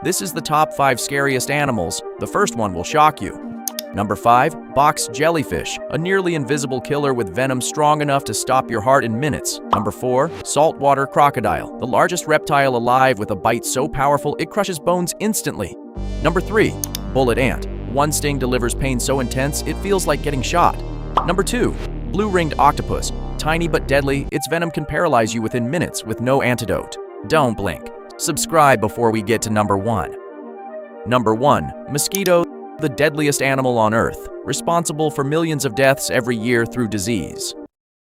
This is the top 5 scariest animals. The first one will shock you. Number 5. Box jellyfish, a nearly invisible killer with venom strong enough to stop your heart in minutes. Number 4. Saltwater crocodile, the largest reptile alive with a bite so powerful it crushes bones instantly. Number 3. Bullet ant, one sting delivers pain so intense it feels like getting shot. Number 2. Blue-ringed octopus, tiny but deadly, its venom can paralyze you within minutes with no antidote. Don't blink. Subscribe before we get to number 1. Number 1. Mosquito, the deadliest animal on Earth, responsible for millions of deaths every year through disease.